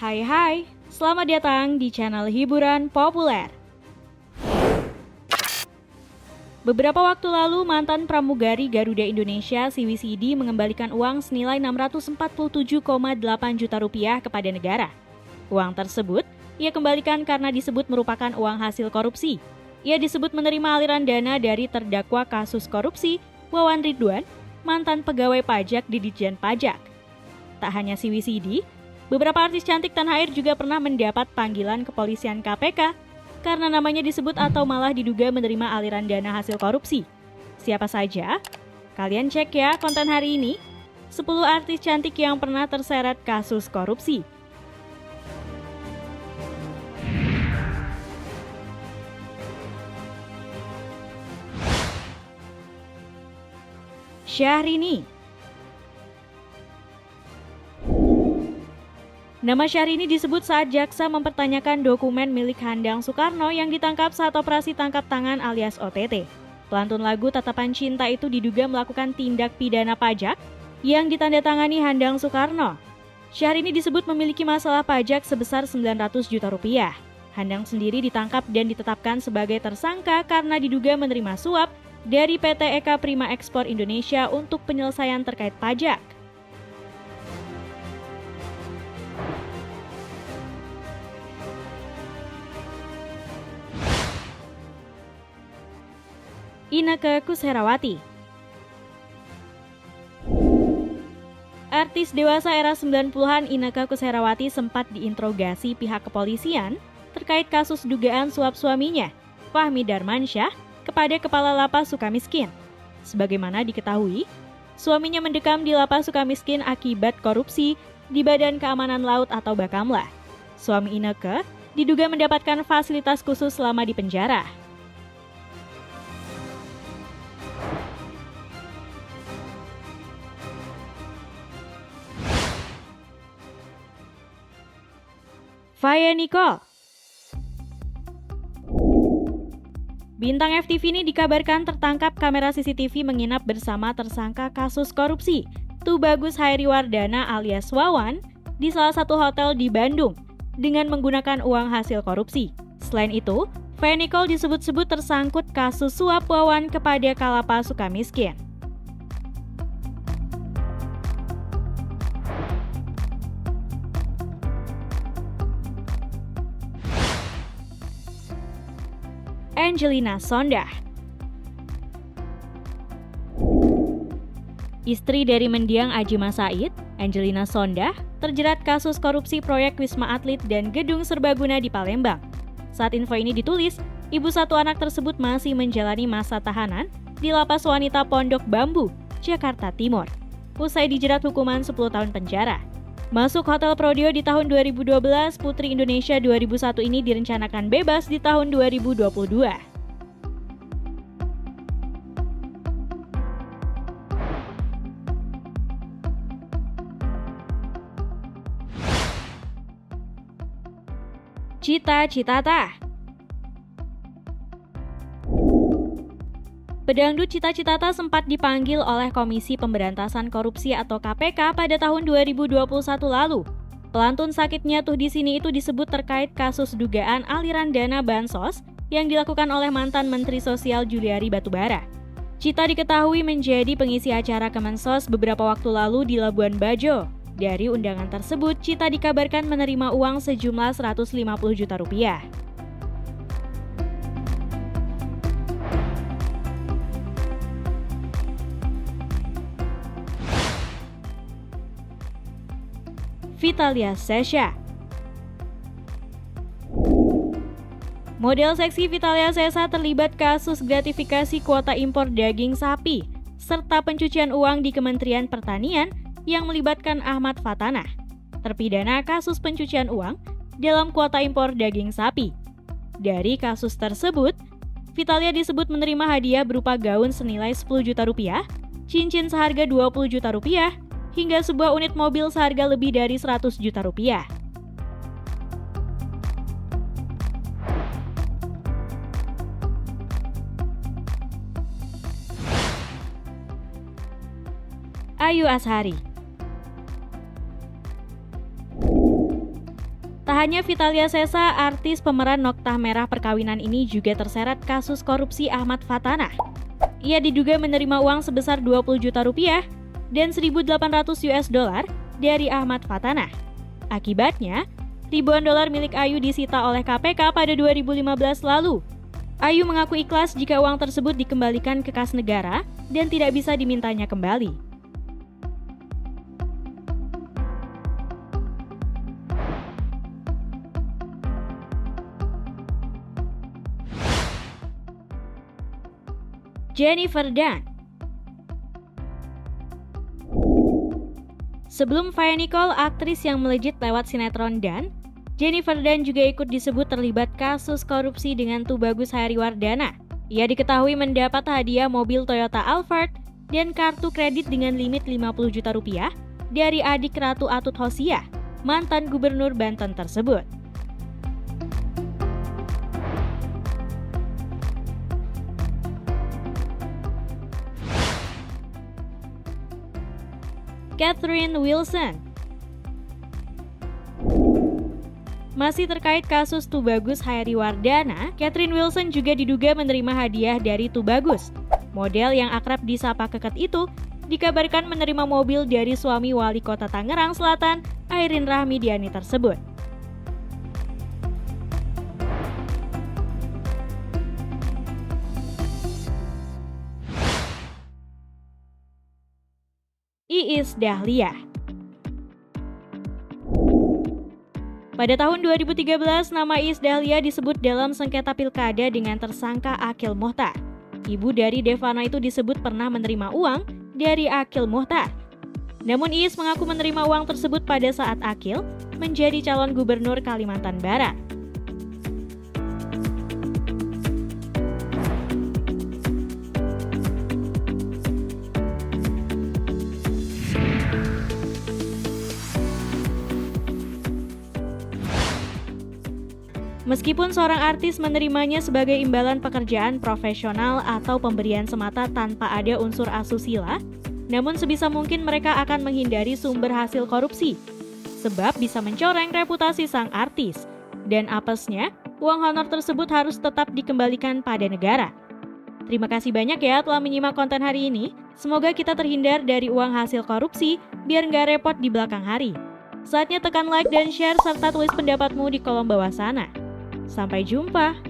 Hai, selamat datang di channel hiburan populer. Beberapa waktu lalu, mantan pramugari Garuda Indonesia CWCD mengembalikan uang senilai 647,8 juta rupiah kepada negara. Uang tersebut ia kembalikan karena disebut merupakan uang hasil korupsi. Ia disebut menerima aliran dana dari terdakwa kasus korupsi Wawan Ridwan, mantan pegawai pajak di Ditjen Pajak. Tak hanya CWCD, beberapa artis cantik tanah air juga pernah mendapat panggilan kepolisian KPK karena namanya disebut atau malah diduga menerima aliran dana hasil korupsi. Siapa saja? Kalian cek ya konten hari ini, 10 artis cantik yang pernah terseret kasus korupsi. Syahrini. Nama Syahrini disebut saat jaksa mempertanyakan dokumen milik Handang Soekarno yang ditangkap saat operasi tangkap tangan alias OTT. Pelantun lagu Tatapan Cinta itu diduga melakukan tindak pidana pajak yang ditandatangani Handang Soekarno. Syahrini disebut memiliki masalah pajak sebesar 900 juta rupiah. Handang sendiri ditangkap dan ditetapkan sebagai tersangka karena diduga menerima suap dari PT Eka Prima Ekspor Indonesia untuk penyelesaian terkait pajak. Inneke Koesherawati. Artis dewasa era 90-an Inneke Koesherawati sempat diinterogasi pihak kepolisian terkait kasus dugaan suap suaminya, Fahmi Darmansyah, kepada Kepala Lapas Sukamiskin. Sebagaimana diketahui, suaminya mendekam di Lapas Sukamiskin akibat korupsi di Badan Keamanan Laut atau Bakamla. Suami Inneke diduga mendapatkan fasilitas khusus selama di penjara. Faya Nicole. Bintang FTV ini dikabarkan tertangkap kamera CCTV menginap bersama tersangka kasus korupsi Tubagus Hairiwardana alias Wawan di salah satu hotel di Bandung dengan menggunakan uang hasil korupsi. Selain itu, Faya Nicole disebut-sebut tersangkut kasus suap Wawan kepada Kalapas Sukamiskin. Angelina Sondah. Istri dari mendiang Adjie Said, Angelina Sondah, terjerat kasus korupsi proyek Wisma Atlet dan Gedung Serbaguna di Palembang. Saat info ini ditulis, ibu satu anak tersebut masih menjalani masa tahanan di Lapas Wanita Pondok Bambu, Jakarta Timur. Usai dijerat hukuman 10 tahun penjara. Masuk Hotel Prodeo di tahun 2012, Putri Indonesia 2001 ini direncanakan bebas di tahun 2022. Cita Citata. Pedangdut Cita Citata sempat dipanggil oleh Komisi Pemberantasan Korupsi atau KPK pada tahun 2021 lalu. Pelantun sakitnya tuh di sini itu disebut terkait kasus dugaan aliran dana bansos yang dilakukan oleh mantan Menteri Sosial Juliari Batubara. Cita diketahui menjadi pengisi acara Kemensos beberapa waktu lalu di Labuan Bajo. Dari undangan tersebut, Cita dikabarkan menerima uang sejumlah 150 juta rupiah. Vitalia Sesha. Model seksi Vitalia Sesha terlibat kasus gratifikasi kuota impor daging sapi serta pencucian uang di Kementerian Pertanian yang melibatkan Ahmad Fatanah, terpidana kasus pencucian uang dalam kuota impor daging sapi. Dari kasus tersebut, Vitalia disebut menerima hadiah berupa gaun senilai 10 juta rupiah, cincin seharga 20 juta rupiah, hingga sebuah unit mobil seharga lebih dari 100 juta rupiah. Ayu Azhari. hanya Vitalia Sesa, artis pemeran Noktah Merah Perkawinan ini juga terseret kasus korupsi Ahmad Fatanah. Ia diduga menerima uang sebesar 20 juta rupiah dan 1.800 US dollar dari Ahmad Fatanah. Akibatnya, ribuan dolar milik Ayu disita oleh KPK pada 2015 lalu. Ayu mengaku ikhlas jika uang tersebut dikembalikan ke kas negara dan tidak bisa dimintanya kembali. Jennifer Dunn. Sebelum Vaya Nicole, aktris yang melejit lewat sinetron Dunn, Jennifer Dunn juga ikut disebut terlibat kasus korupsi dengan Tubagus Haryawardana. Ia diketahui mendapat hadiah mobil Toyota Alphard dan kartu kredit dengan limit 50 juta rupiah dari adik Ratu Atut Hosiah, mantan gubernur Banten tersebut. Catherine Wilson. Masih terkait kasus Tubagus Haryawardana, Catherine Wilson juga diduga menerima hadiah dari Tubagus. Model yang akrab disapa Keket itu dikabarkan menerima mobil dari suami wali kota Tangerang Selatan, Airin Rahmidiani tersebut. Iis Dahlia. Pada tahun 2013, nama Iis Dahlia disebut dalam sengketa pilkada dengan tersangka Akil Muhtar. Ibu dari Devana itu disebut pernah menerima uang dari Akil Muhtar. Namun Iis mengaku menerima uang tersebut pada saat Akil menjadi calon gubernur Kalimantan Barat. Meskipun seorang artis menerimanya sebagai imbalan pekerjaan profesional atau pemberian semata tanpa ada unsur asusila, namun sebisa mungkin mereka akan menghindari sumber hasil korupsi, sebab bisa mencoreng reputasi sang artis. Dan apesnya, uang honor tersebut harus tetap dikembalikan pada negara. Terima kasih banyak ya telah menyimak konten hari ini. Semoga kita terhindar dari uang hasil korupsi, biar nggak repot di belakang hari. Saatnya tekan like dan share serta tulis pendapatmu di kolom bawah sana. Sampai jumpa!